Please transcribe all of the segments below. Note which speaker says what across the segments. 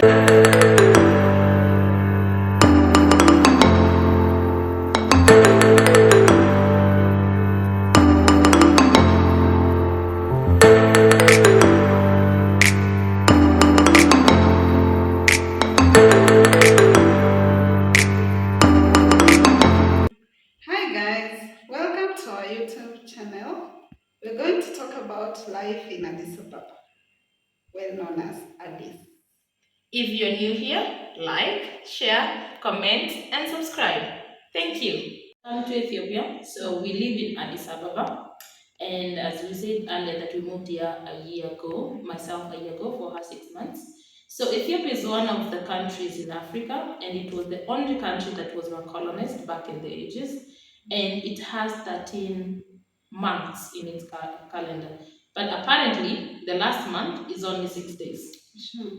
Speaker 1: Hi guys, welcome to our YouTube channel. We're going to talk about life in Addis Ababa, well known as Addis.
Speaker 2: If you're new here, like, share, comment, and subscribe. Thank you. Come to Ethiopia. So we live in Addis Ababa. And as we said earlier that we moved here a year ago, myself a year ago for her 6 months. So Ethiopia is one of the countries in Africa, and it was the only country that was not colonized back in the ages. And it has 13 months in its calendar. But apparently, the last month is only 6 days,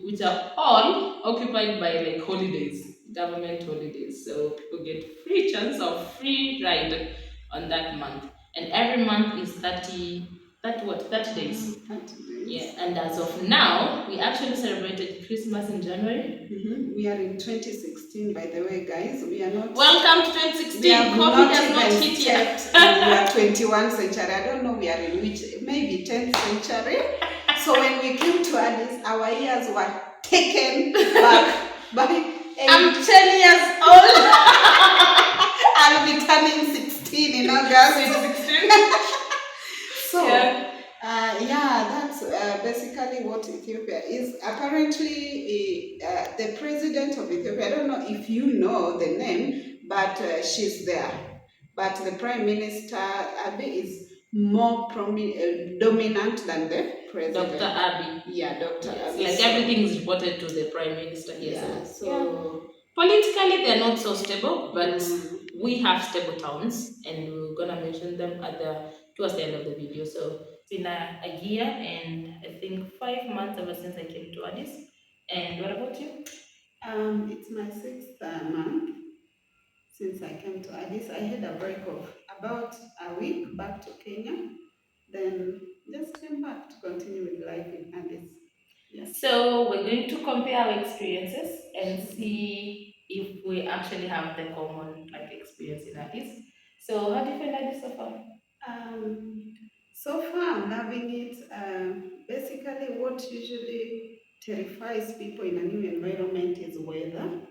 Speaker 2: which are all occupied by like holidays, government holidays. So people get free chance of free ride on that month. And every month is 30 days.
Speaker 1: 30 days.
Speaker 2: Yeah, and as of now, we actually celebrated Christmas in January.
Speaker 1: We are in 2016, by the way, guys. We are not.
Speaker 2: Welcome to 2016.
Speaker 1: We have
Speaker 2: COVID
Speaker 1: not
Speaker 2: has not
Speaker 1: even
Speaker 2: hit yet.
Speaker 1: stepped in the 21st century. I don't know we are in which, maybe 10th century. So when we came to Addis, our years were taken back by.
Speaker 2: I'm 10 years old.
Speaker 1: I'll be turning 16 in August.
Speaker 2: 16.
Speaker 1: So,
Speaker 2: yeah.
Speaker 1: that's basically what Ethiopia is. Apparently, the president of Ethiopia, I don't know if you know the name, but she's there. But the prime minister, Abiy, is more dominant than the president.
Speaker 2: Dr. Abiy.
Speaker 1: Yeah, Dr.
Speaker 2: Yes,
Speaker 1: Abiy.
Speaker 2: like everything is reported to the prime minister here.
Speaker 1: Yeah, so
Speaker 2: politically they're not so stable, but we have stable towns, and we're gonna mention them towards the end of the video. So it's been a year and I think 5 months ever since I came to Addis. And what about you?
Speaker 1: It's my 6th month since I came to Addis. I had a break of about a week back to Kenya, then just came back to continue with life in Addis.
Speaker 2: Yes. So we're going to compare our experiences and see if we actually have the common like experience in Addis. So how do you find Addis so far?
Speaker 1: So far, I'm loving it. Basically, what usually terrifies people in a new environment is weather.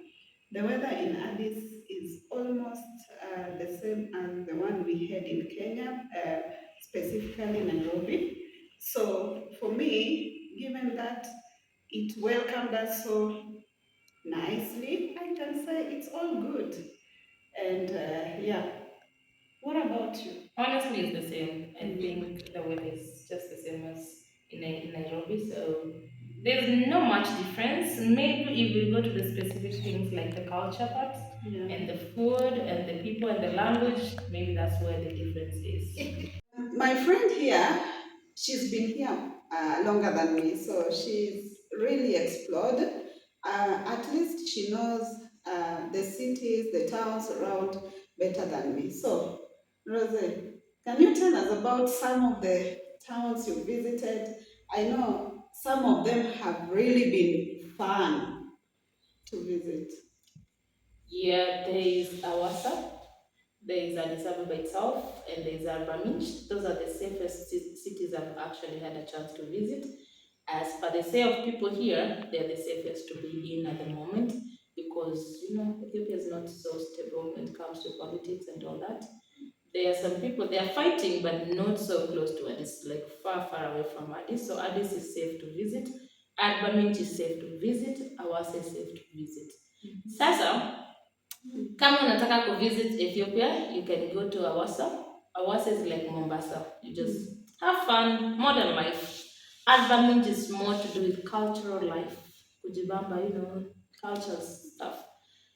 Speaker 1: The weather in Addis is almost the same as the one we had in Kenya, specifically Nairobi. So for me, given that it welcomed us so nicely, I can say it's all good. And yeah, what about you?
Speaker 2: Honestly, it's the same. I think the weather is just the same as in Nairobi. So there's no much difference. Maybe if we go to the specific things like the culture part and the food and the people and the language, maybe that's where the difference is.
Speaker 1: My friend here, she's been here longer than me, so she's really explored. At least she knows the cities, the towns around better than me. So, Rose, can you tell us about some of the towns you visited? I know some of them have really been fun to visit.
Speaker 2: Yeah, there is Awasa, there is Addis Ababa itself, and there is Arbaminch. Those are the safest cities I've actually had a chance to visit. As per the say of people here, they're the safest to be in at the moment because Ethiopia is not so stable when it comes to politics and all that. There are some people they are fighting, but not so close to Addis, like far, far away from Addis. So Addis is safe to visit. Arbaminch is safe to visit. Awasa is safe to visit. Sasa, kama unataka kuvisit Ethiopia, you can go to Awasa. Awasa is like Mombasa. You just have fun, modern life. Advantage is more to do with cultural life, kujibamba, culture stuff.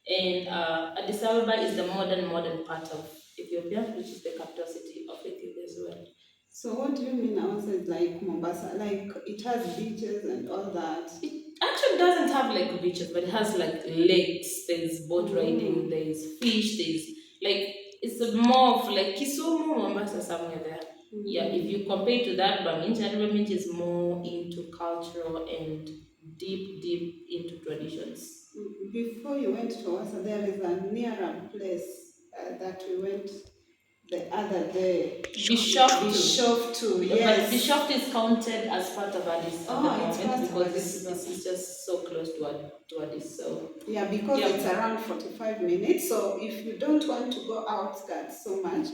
Speaker 2: And Addis Ababa is the modern part of Ethiopia, which is the capital city of Ethiopia as well.
Speaker 1: So what do you mean also is like Mombasa? Like it has beaches and all that?
Speaker 2: It actually doesn't have like beaches, but it has like lakes, there's boat riding, there's fish, there's like, it's more of like Kisumu, Mombasa, somewhere there. Yeah, if you compare to that, Raminj is more into cultural and deep into traditions.
Speaker 1: Before you went to Wasa, there is a nearer place that we went the other day.
Speaker 2: Bishoftu.
Speaker 1: Bishoftu,
Speaker 2: But
Speaker 1: yes.
Speaker 2: Bishoftu is counted as part of Addis at the
Speaker 1: It's part
Speaker 2: moment
Speaker 1: of
Speaker 2: because
Speaker 1: Addis Ababa.
Speaker 2: it's just so close to Addis. So
Speaker 1: Yeah, because it's around 45 minutes. So if you don't want to go outskirts so much,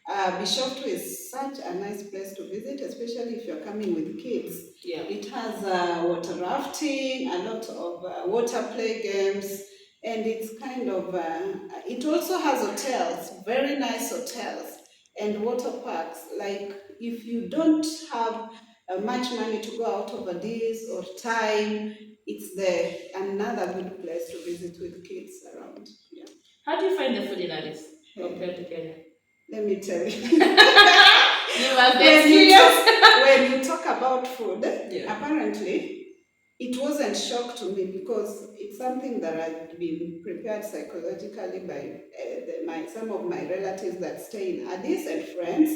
Speaker 1: Bishoftu is such a nice place to visit, especially if you're coming with kids.
Speaker 2: yeah,
Speaker 1: It has water rafting, a lot of water play games, and it's kind of, it also has hotels, very nice hotels, and water parks. Like if you don't have much money to go out of Addis or time, it's there. Another good place to visit with kids around. Yeah.
Speaker 2: How do you find the food in Addis compared to Kenya?
Speaker 1: Let me tell you.
Speaker 2: You must experience.
Speaker 1: When you talk about food,
Speaker 2: Yeah.
Speaker 1: apparently it wasn't shock to me because it's something that I've been prepared psychologically by some of my relatives that stay in Addis and friends,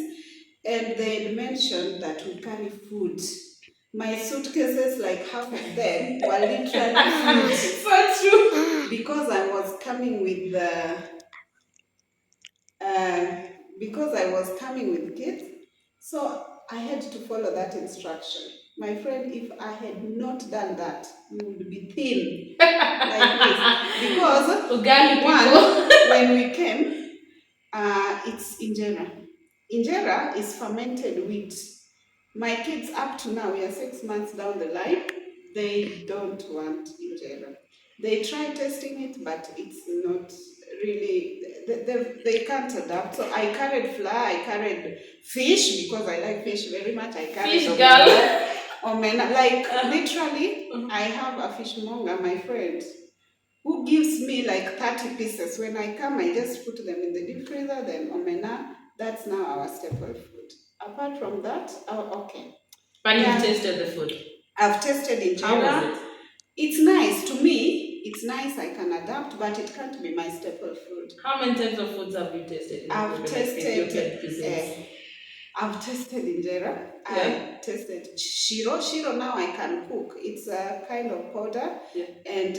Speaker 1: and they mentioned that we carry food. My suitcases, like half of them, were literally food.
Speaker 2: So true.
Speaker 1: Because I was coming with kids, so I had to follow that instruction. My friend, if I had not done that, you would be thin like this. Because when we came, it's injera. Injera is fermented wheat. My kids, up to now, we are 6 months down the line, they don't want injera. They try tasting it, but it's not really, they can't adapt. So I carried flour, I carried fish, because I like fish very much. I carried
Speaker 2: fish girl.
Speaker 1: Omena. Like, literally, I have a fishmonger, my friend, who gives me like 30 pieces. When I come, I just put them in the deep freezer, then omena, that's now our staple food. Apart from that, okay.
Speaker 2: But you've tasted the food.
Speaker 1: I've tasted injera.
Speaker 2: How was it?
Speaker 1: It's nice. To me, it's nice. I can adapt, but it can't be my staple food.
Speaker 2: How many types of foods have you tasted?
Speaker 1: I've tasted I've tasted injera.
Speaker 2: Yeah.
Speaker 1: I tasted shiro. Shiro now I can cook. It's a kind of powder.
Speaker 2: Yeah.
Speaker 1: And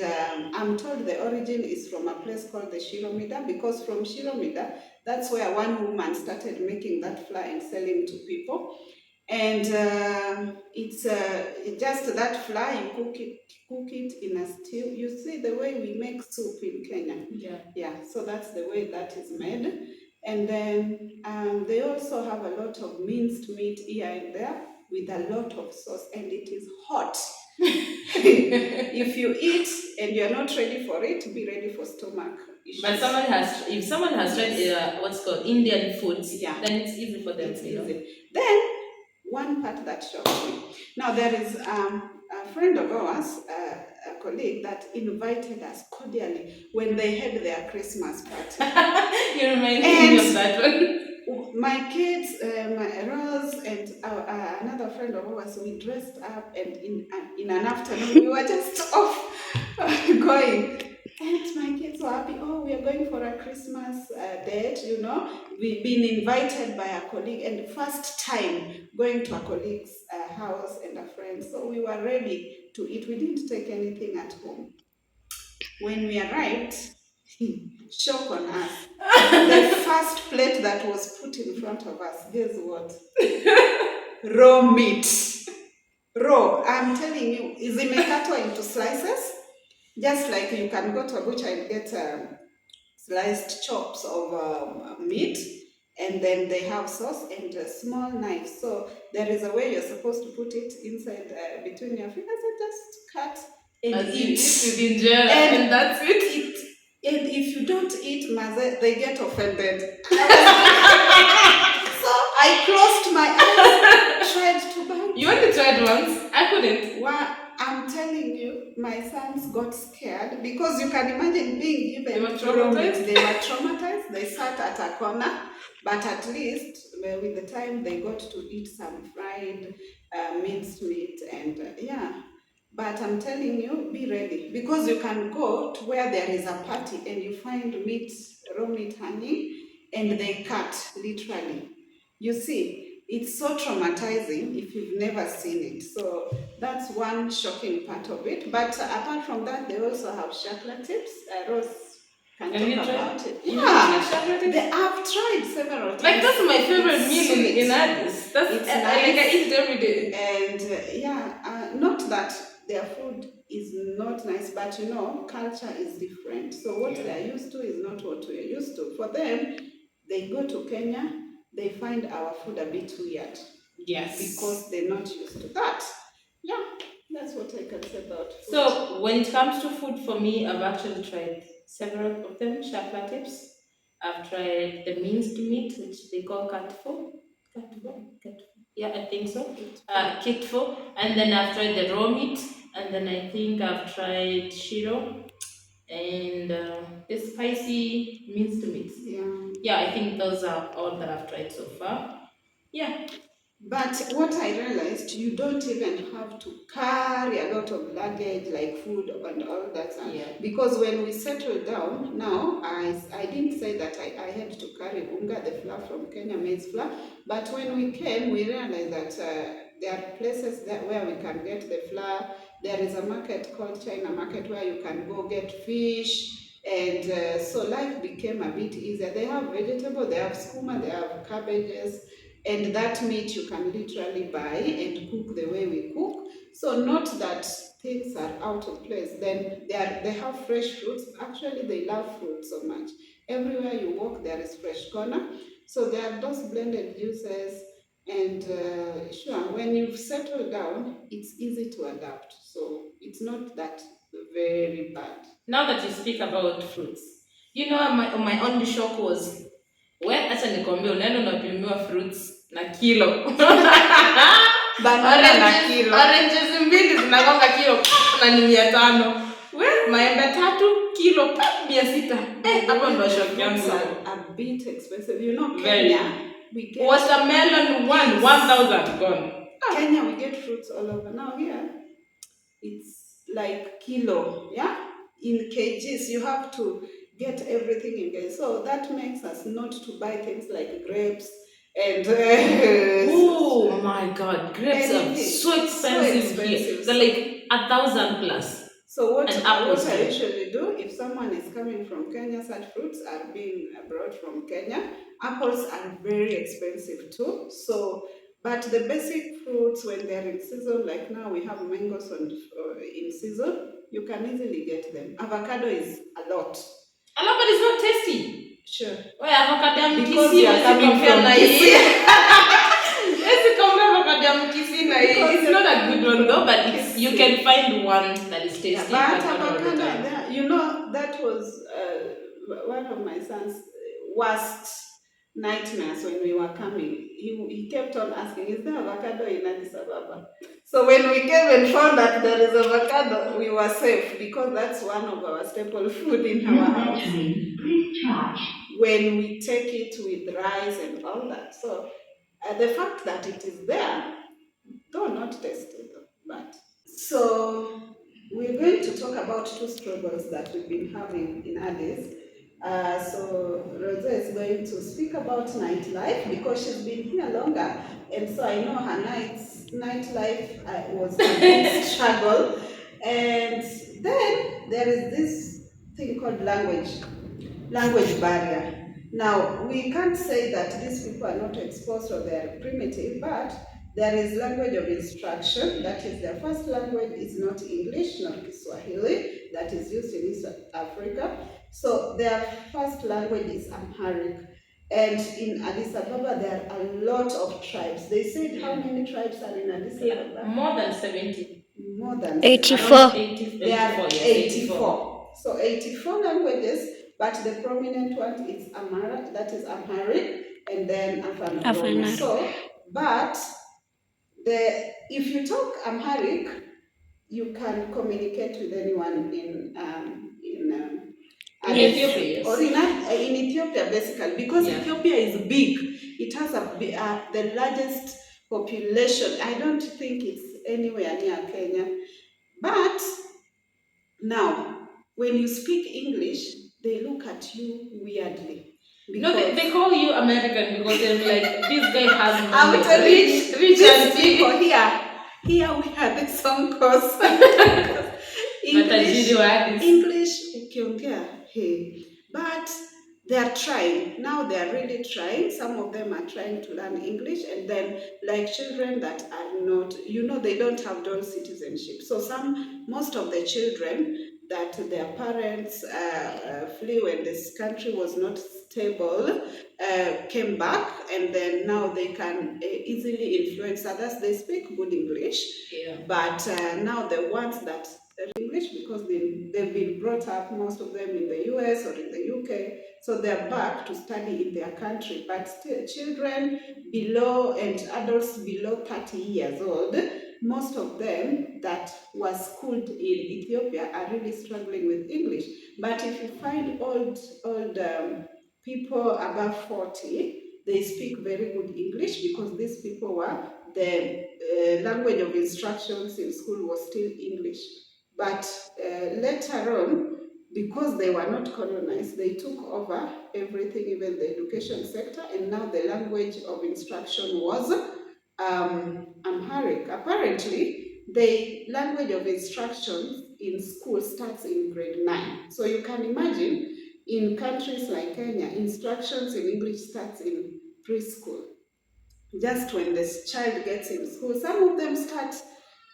Speaker 1: I'm told the origin is from a place called the Shiromida, because from Shiromida, that's where one woman started making that flour and selling to people. And it's just that flour, you cook it in a stew. You see the way we make soup in Kenya? Yeah, so that's the way that is made. And then they also have a lot of minced meat here and there with a lot of sauce, and it is hot. If you eat and you're not ready for it, be ready for stomach issues.
Speaker 2: But if someone has tried what's called Indian foods, then it's easy for them.
Speaker 1: It's easy. Then one part that shocked me. Now there is a friend of ours, a colleague, that invited us cordially when they had their Christmas party.
Speaker 2: You remind me of that one.
Speaker 1: My kids, my Rose, and another friend of ours, we dressed up, and in an afternoon we were just off going. And my kids were happy. Oh, we are going for a Christmas date, We've been invited by a colleague, and first time going to a colleague's house and a friend. So we were ready to eat. We didn't take anything at home. When we arrived, shock on us. The first plate that was put in front of us, guess what? Raw meat. Raw. I'm telling you, is imekatwa into slices. Just like you can go to a butcher and get sliced chops of meat, and then they have sauce and a small knife. So there is a way you're supposed to put it inside between your fingers and just cut and eat.
Speaker 2: And that's it.
Speaker 1: And if you don't eat, they get offended. So I closed my eyes, tried to bite.
Speaker 2: You only tried once? I couldn't.
Speaker 1: Well, I'm telling you, my sons got scared, because you can imagine being given.
Speaker 2: They were traumatized.
Speaker 1: They sat at a corner, but at least with the time they got to eat some fried minced meat, and But I'm telling you, be ready, because you can go to where there is a party and you find raw meat hanging, and they cut, literally. You see, it's so traumatizing if you've never seen it. So that's one shocking part of it. But apart from that, they also have chakra tips. Rose can
Speaker 2: Have you
Speaker 1: talk
Speaker 2: tried?
Speaker 1: about it.
Speaker 2: Have you tried
Speaker 1: Yeah,
Speaker 2: chocolate?
Speaker 1: I've tried several times.
Speaker 2: Like that's my favorite
Speaker 1: It's
Speaker 2: meal
Speaker 1: sweet.
Speaker 2: in Addis. That's
Speaker 1: It's
Speaker 2: like I
Speaker 1: nice.
Speaker 2: eat it every day.
Speaker 1: And not that their food is not nice, but culture is different. So what
Speaker 2: Yeah.
Speaker 1: they are used to is not what we are used to. For them, they go to Kenya, they find our food a bit weird
Speaker 2: Yes.
Speaker 1: because they're not used to that. Yeah, that's what I can say about food.
Speaker 2: So when it comes to food, for me, I've actually tried several of them. Shakla tips. I've tried the minced meat, which they call katfo. Katfo. Yeah, I think so. Kitfo. And then I've tried the raw meat. And then I think I've tried shiro and the spicy minced meat. Yeah, I think those are all that I've tried so far. Yeah.
Speaker 1: But what I realized, you don't even have to carry a lot of luggage like food and all that stuff.
Speaker 2: Yeah.
Speaker 1: Because when we settled down, now I didn't say that I had to carry unga, the flour from Kenya, maize flour. But when we came, we realized that there are places where we can get the flour. There is a market called China Market where you can go get fish. And so life became a bit easier. They have vegetable, they have skuma, they have cabbages, and that meat you can literally buy and cook the way we cook. So not that things are out of place. Then they have fresh fruits. Actually, they love fruit so much. Everywhere you walk, there is fresh corner. So there are those blended juices. And sure, when you've settled down, it's easy to adapt. So it's not that very bad.
Speaker 2: Now that you speak about fruits, my only shock was acha nikwambia unaenda unapimiwa fruits na kilo.
Speaker 1: Banana na kilo.
Speaker 2: Oranges mbili zinagonga kilo na ni 500. Maembe 3 kilo 600. Hapo ndo shock yangu.
Speaker 1: A bit expensive. Kenya, we get
Speaker 2: watermelon 1,000 gone.
Speaker 1: Kenya, we get fruits all over. Now here, it's like kilo, yeah? In kgs, you have to get everything in kgs. So that makes us not to buy things like grapes and
Speaker 2: oh my God, grapes are so expensive here. They're like 1,000 plus.
Speaker 1: So what I usually do, if someone is coming from Kenya, such fruits are being brought from Kenya. Apples are very expensive too. So, but the basic fruits, when they're in season, like now we have mangoes in season, you can easily get them. Avocado is a lot.
Speaker 2: A lot, but it's not tasty.
Speaker 1: Sure.
Speaker 2: Well, avocado
Speaker 1: because you are coming from
Speaker 2: it's not a good one though, but you can find one that is tasty.
Speaker 1: Yeah, but avocado, that was one of my son's worst nightmares when we were coming. He kept on asking, is there avocado in Addis Ababa? So when we came and found that there is avocado, we were safe because that's one of our staple food in our house. When we take it with rice and all that. So the fact that it is there, though not tasted, but so we're going to talk about 2 struggles that we've been having in Addis. So Rosa is going to speak about nightlife because she's been here longer, and so I know her nightlife was a big struggle. And then there is this thing called language barrier. Now, we can't say that these people are not exposed or they're primitive, but there is language of instruction. That is, their first language is not English, not Kiswahili, that is used in East Africa. So their first language is Amharic. And in Addis Ababa, there are a lot of tribes. They said how many tribes are in Addis Ababa?
Speaker 2: More than 70.
Speaker 1: More than
Speaker 3: 84.
Speaker 2: 80,
Speaker 1: there are
Speaker 2: 84.
Speaker 1: 84. So 84 languages, but the prominent one is Amharic, that is Amharic, and then Afan. So, but if you talk Amharic, you can communicate with anyone in
Speaker 2: Ethiopia, yes.
Speaker 1: Or in Ethiopia, basically, because Ethiopia is big. It has the largest population. I don't think it's anywhere near Kenya. But now, when you speak English, they look at you weirdly.
Speaker 2: No, they
Speaker 1: because
Speaker 2: call you American because they're like, this guy has
Speaker 1: I'm
Speaker 2: money.
Speaker 1: telling
Speaker 2: Rich,
Speaker 1: you,
Speaker 2: rich
Speaker 1: these
Speaker 2: and
Speaker 1: people
Speaker 2: cheap.
Speaker 1: here we had the song course.
Speaker 2: Matajiri
Speaker 1: English,
Speaker 2: wa Addis.
Speaker 1: English ukiongea, hey. But they are trying. Now they are really trying. Some of them are trying to learn English, and then like children that are not, they don't have dual citizenship. So most of the children that their parents flew when this country was not stable came back, and then now they can easily influence others. They speak good English,
Speaker 2: Yeah.
Speaker 1: but now the ones that English because they've been brought up, most of them in the US or in the UK, so they're back to study in their country. But still, children below and adults below 30 years old, most of them that were schooled in Ethiopia are really struggling with English. But if you find old people above 40, they speak very good English because these people were the language of instructions in school was still English. But later on, because they were not colonized, they took over everything, even the education sector, and now the language of instruction was Amharic. Apparently, the language of instruction in school starts in grade 9. So you can imagine in countries like Kenya, instructions in English starts in preschool. Just when this child gets in school, some of them start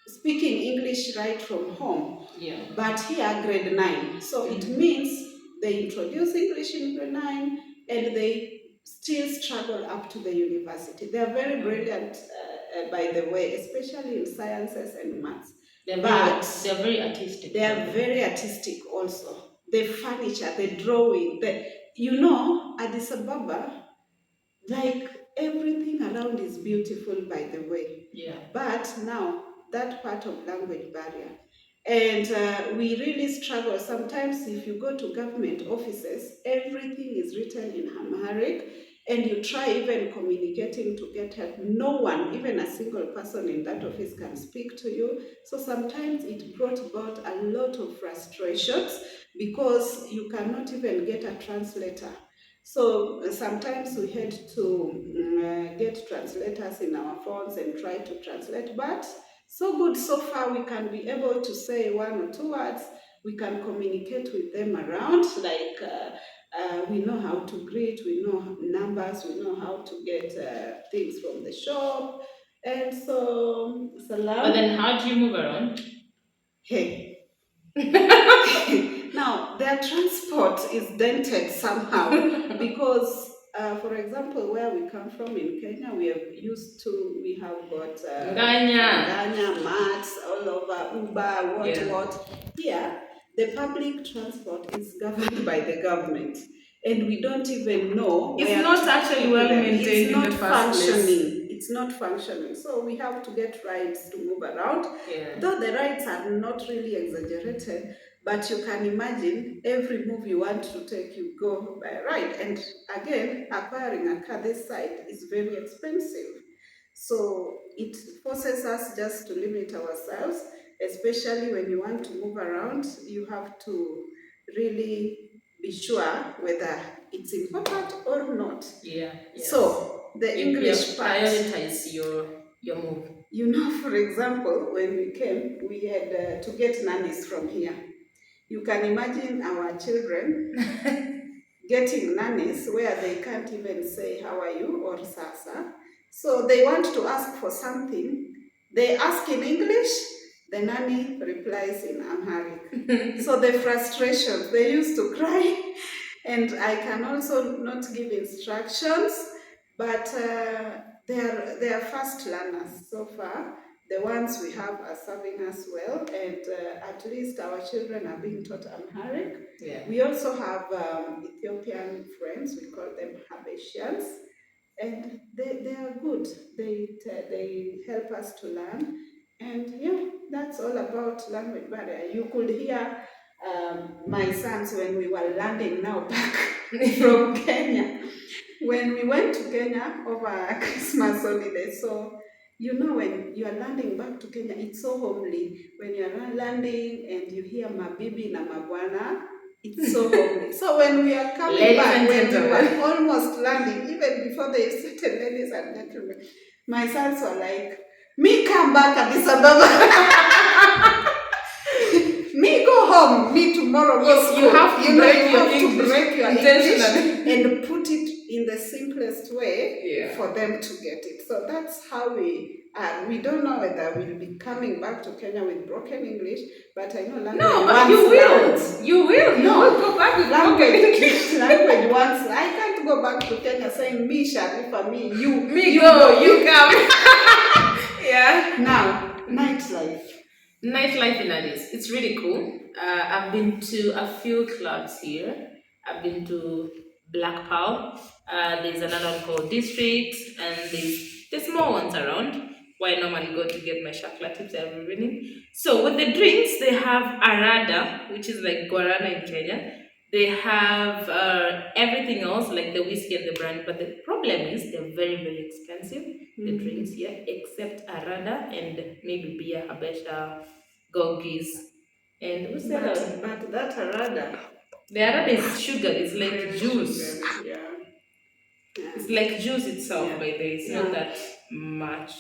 Speaker 1: speaking English right from home.
Speaker 2: Yeah.
Speaker 1: But here, grade 9. So it means they introduce English in grade 9 and they still struggle up to the university. They are very brilliant, by the way, especially in sciences and maths.
Speaker 2: They're
Speaker 1: But
Speaker 2: very artistic.
Speaker 1: they are very artistic also. The furniture, the drawing, Addis Ababa, like everything around is beautiful, by the way.
Speaker 2: Yeah.
Speaker 1: But now, that part of language barrier. And we really struggle. Sometimes if you go to government offices, everything is written in Amharic, and you try even communicating to get help. No one, even a single person in that office can speak to you. So sometimes it brought about a lot of frustrations because you cannot even get a translator. So sometimes we had to get translators in our phones and try to translate, but so good so far we can be able to say one or two words, we can communicate with them around, like we know how to greet, we know numbers, we know how to get things from the shop, and so salam.
Speaker 2: But then how do you move around?
Speaker 1: Hey. Now, their transport is dented somehow because, for example, where we come from in Kenya, we have got Nganya, Mats, all over, Uber, what. Here, the public transport is governed by the government, and we don't even know.
Speaker 2: It's not actually well maintained in the first place.
Speaker 1: It's not functioning. So we have to get rides to move around.
Speaker 2: Yeah.
Speaker 1: Though the rides are not really exaggerated, but you can imagine every move you want to take, you go by ride. And again, acquiring a car this side is very expensive. So it forces us just to limit ourselves, especially when you want to move around. You have to really be sure whether it's important or not.
Speaker 2: Yeah. Yes.
Speaker 1: So the English part.
Speaker 2: Prioritize your move.
Speaker 1: For example, when we came, we had to get nannies from here. You can imagine our children getting nannies where they can't even say how are you or sasa. So they want to ask for something. They ask in English, the nanny replies in Amharic. So the frustration, they used to cry. And I can also not give instructions, but they are fast learners so far. The ones we have are serving us well, and at least our children are being taught Amharic.
Speaker 2: Yeah.
Speaker 1: We also have Ethiopian friends, we call them Habeshians, and they are good. They help us to learn, and yeah, that's all about language barrier. You could hear my sons when we were landing now back from Kenya. When we went to Kenya over Christmas holiday, so when you are landing back to Kenya, it's so homely. When you are landing and you hear mabibi na mabwana, It's so homely. So when we are coming
Speaker 2: Ladies
Speaker 1: back,
Speaker 2: and
Speaker 1: when we were
Speaker 2: gentlemen.
Speaker 1: almost landing, even before they started, ladies and gentlemen, my sons were like, "Me come back Addis Ababa." Me go home. Me tomorrow go school.
Speaker 2: You have to break
Speaker 1: you
Speaker 2: your
Speaker 1: have
Speaker 2: English
Speaker 1: to break your
Speaker 2: intentionally.
Speaker 1: English and put it in the simplest way
Speaker 2: Yeah.
Speaker 1: for them to get it. So that's how we are. We don't know whether we'll be coming back to Kenya with broken English, but I know language.
Speaker 2: No, but you will. You will. You will go back with broken English.
Speaker 1: Language once. I can't go back to Kenya saying me Sharifa, me you,
Speaker 2: Me you go, you come. Yeah.
Speaker 1: Now, nightlife.
Speaker 2: Nightlife in Addis, it's really cool. I've been to a few clubs here. I've been to Black Pearl. There's another one called District, and there's the small ones around where I normally go to get my shakla tips every evening. So with the drinks, they have Arada, which is like Guarana in Kenya. They have everything else like the whiskey and the brand, but the problem is they're very, very expensive. The drinks here, except Arada and maybe beer, Habesha, Gogis, and what's the other one?
Speaker 1: But that Arada.
Speaker 2: The Arada is sugar, it's like juice.
Speaker 1: Sugar, yeah.
Speaker 2: It's like juice itself,
Speaker 1: Yeah.
Speaker 2: by the way. It's
Speaker 1: Yeah.
Speaker 2: not that much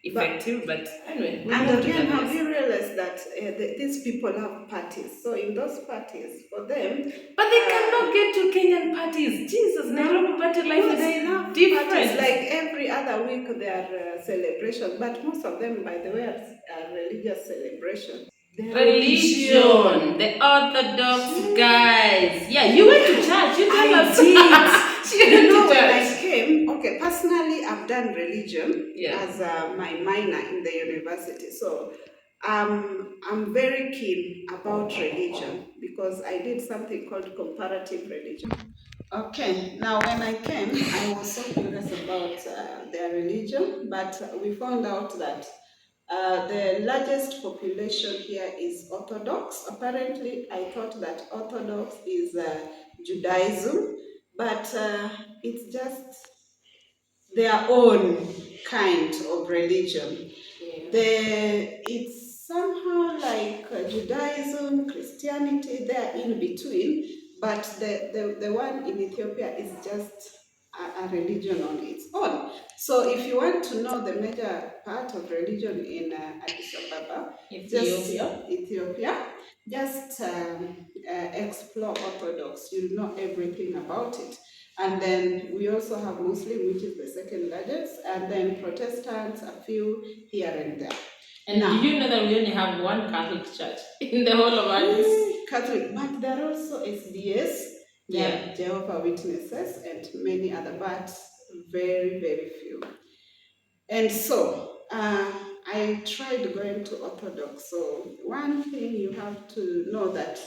Speaker 2: effective, but anyway.
Speaker 1: And again, have you realized that these people have parties? So in those parties, for them,
Speaker 2: but they cannot get to Kenyan parties. Jesus, Nairobi party life is
Speaker 1: they have
Speaker 2: different.
Speaker 1: parties like every other week. There are celebrations, but most of them, by the way, are religious celebrations.
Speaker 2: Religion, the Orthodox guys. Yeah, you went to church. You tell us.
Speaker 1: You know, when I came, okay, personally, I've done religion as my minor in the university. So I'm very keen about religion because I did something called comparative religion. Okay, now when I came, I was so curious about their religion, but we found out that the largest population here is Orthodox. Apparently, I thought that Orthodox is Judaism, but it's just their own kind of religion. It's somehow like Judaism, Christianity, they're in between, but the one in Ethiopia is just a religion on its own. So if you want to know the major part of religion in Addis Ababa, Ethiopia, just explore Orthodox. You'll know everything about it. And then we also have Muslim, which is the second largest, and then Protestants, a few here and there.
Speaker 2: And now, do you know that we only have one Catholic church in the whole of Addis?
Speaker 1: Catholic, but there are also SDS, Jehovah Witnesses, and many other, but very, very few. And so I tried going to Orthodox. So one thing you have to know that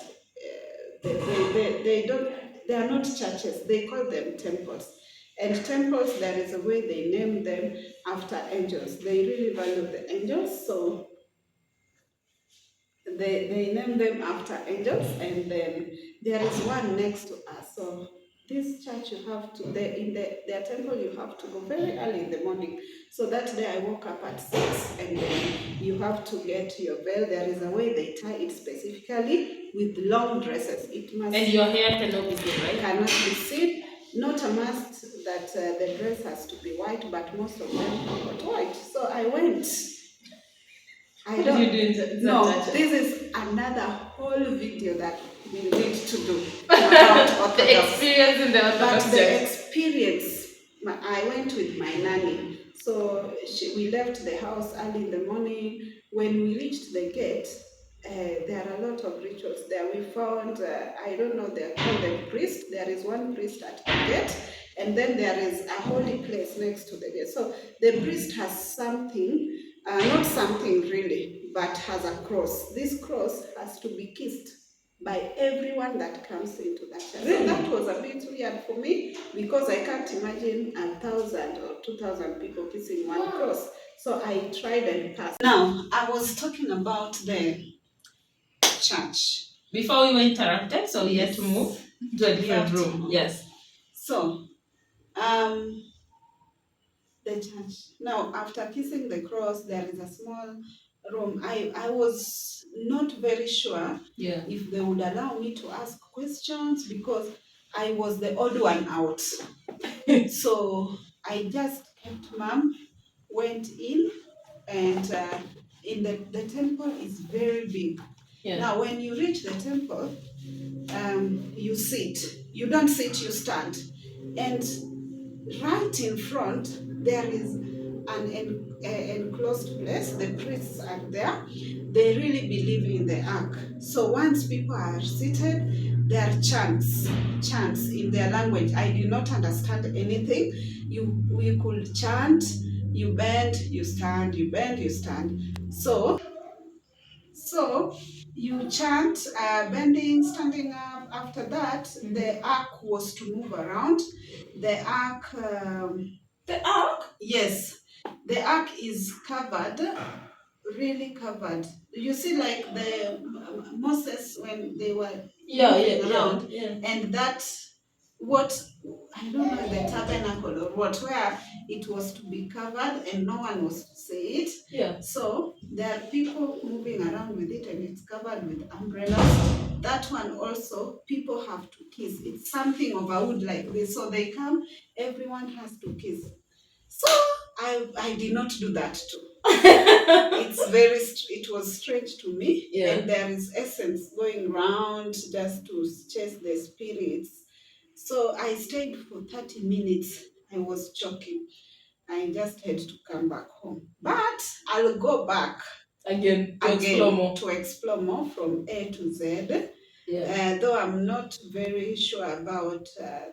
Speaker 1: they are not churches. They call them temples. And temples, there is a way they name them after angels. They really value the angels, so they name them after angels. And then there is one next to us. So this church you have to, their temple you have to go very early in the morning. So that day I woke up at 6, and then you have to get your veil. There is a way they tie it specifically with long dresses. It must.
Speaker 2: And your hair cannot be seen, right?
Speaker 1: Cannot be seen. Not a must that the dress has to be white, but most of them are not white. So I went. I don't.
Speaker 2: You did
Speaker 1: no, this is another whole video that we need to do about
Speaker 2: the experience in the Orthodox.
Speaker 1: But the experience, I went with my nanny. So we left the house early in the morning. When we reached the gate, there are a lot of rituals there. We found, I don't know, they're called a priest. There is one priest at the gate, and then there is a holy place next to the gate. So the priest has something, not something really, but has a cross. This cross has to be kissed by everyone that comes into that church.
Speaker 2: Really?
Speaker 1: So that was a bit weird for me because I can't imagine 1,000 or 2,000 people kissing one cross. So I tried and passed. Now, I was talking about the church.
Speaker 2: Before we were interrupted, so we had to move to a different room. Yes.
Speaker 1: So, the church. Now, after kissing the cross, there is a small Rome, I was not very sure
Speaker 2: Yeah.
Speaker 1: if they would allow me to ask questions because I was the odd one out. So I just kept mum, went in, and in the temple is very big.
Speaker 2: Yeah.
Speaker 1: Now, when you reach the temple, you sit. You don't sit, you stand. And right in front, there is an enclosed place. The priests are there. They really believe in the ark. So once people are seated, there are chants in their language. I do not understand anything. We could chant, you bend, you stand, you bend, you stand. So you chant, bending, standing up. After that, the ark was to move around. The ark. The ark? Yes. The ark is covered, really covered. You see, like the Moses when they were moving around, and that what I don't know the tabernacle or what where it was to be covered and no one was to see it.
Speaker 2: Yeah.
Speaker 1: So there are people moving around with it and it's covered with umbrellas. That one also people have to kiss. It's something of a wood like this. So they come, everyone has to kiss. So I did not do that too. It was strange to me.
Speaker 2: Yeah.
Speaker 1: And there is essence going round just to chase the spirits. So I stayed for 30 minutes. I was choking. I just had to come back home. But I'll go back
Speaker 2: again to
Speaker 1: explore more from A to Z.
Speaker 2: Yeah.
Speaker 1: Though I'm not very sure about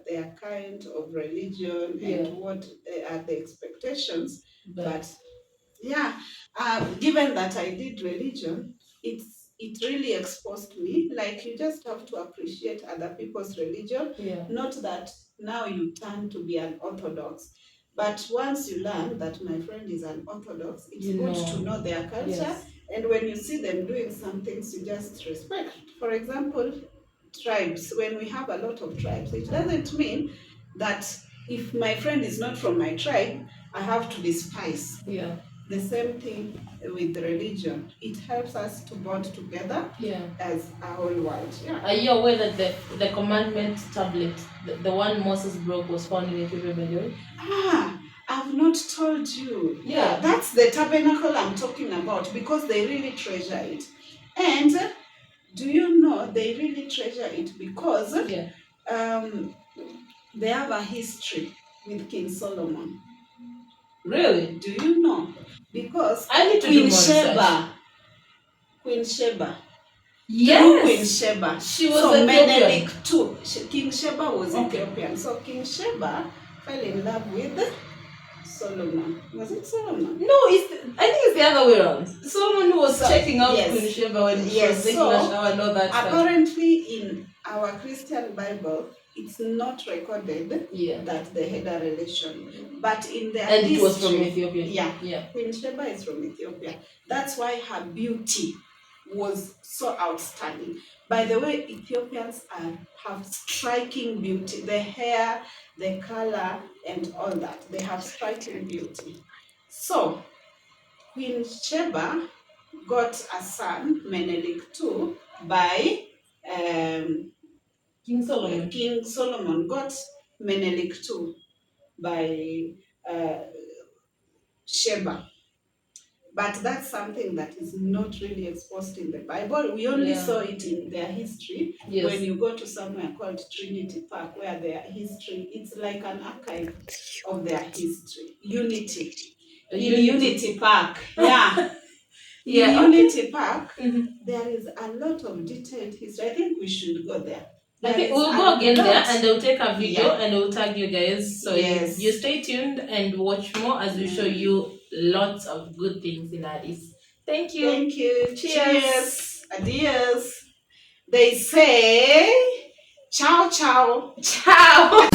Speaker 1: their kind of religion and what are the expectations, but yeah, given that I did religion, it really exposed me. Like you just have to appreciate other people's religion.
Speaker 2: Yeah.
Speaker 1: Not that now you turn to be an Orthodox, but once you learn that my friend is an Orthodox, it's good to know their culture.
Speaker 2: Yes.
Speaker 1: And when you see them doing some things, you just respect. For example, tribes. When we have a lot of tribes, it doesn't mean that if my friend is not from my tribe, I have to despise.
Speaker 2: Yeah.
Speaker 1: The same thing with religion. It helps us to bond together as a whole world. Yeah.
Speaker 2: Are you aware that the commandment tablet, the one Moses broke, was found in Ethiopia?
Speaker 1: I've not told you. Yeah, that's the tabernacle I'm talking about because they really treasure it. And do you know they really treasure it because they have a history with King Solomon.
Speaker 2: Really?
Speaker 1: Do you know? Because
Speaker 2: I need to do more research.
Speaker 1: Queen Sheba.
Speaker 2: Yes.
Speaker 1: Queen Sheba.
Speaker 2: She was Ethiopian
Speaker 1: too. King Sheba was Ethiopian. So King Sheba fell in love with Solomon. Was it Solomon?
Speaker 2: No, I think it's the other way around. Solomon was checking out Queen Sheba when she was taking a shower and all that stuff.
Speaker 1: Apparently in our Christian Bible, it's not recorded that they had a relation. But in their history,
Speaker 2: it was from Ethiopia.
Speaker 1: Yeah. Queen Sheba is from Ethiopia. That's why her beauty was so outstanding. By the way, Ethiopians have striking beauty. The hair, the color, and all that. They have striking beauty. So, Queen Sheba got a son, Menelik II, by
Speaker 2: King Solomon.
Speaker 1: King Solomon got Menelik II by Sheba. But that's something that is not really exposed in the Bible. We only saw it in their history. When you go to somewhere called Trinity Park, where their history, it's like an archive of their history. Unity. Unity Park. Yeah. Unity Park, there is a lot of detailed history. I think we should go there.
Speaker 2: I think we'll go again there and we'll take a video and we'll tag you guys. So you stay tuned and watch more as we show you lots of good things in Addis. Thank you.
Speaker 1: Thank you. Cheers. Adios. They say ciao ciao.
Speaker 2: Ciao.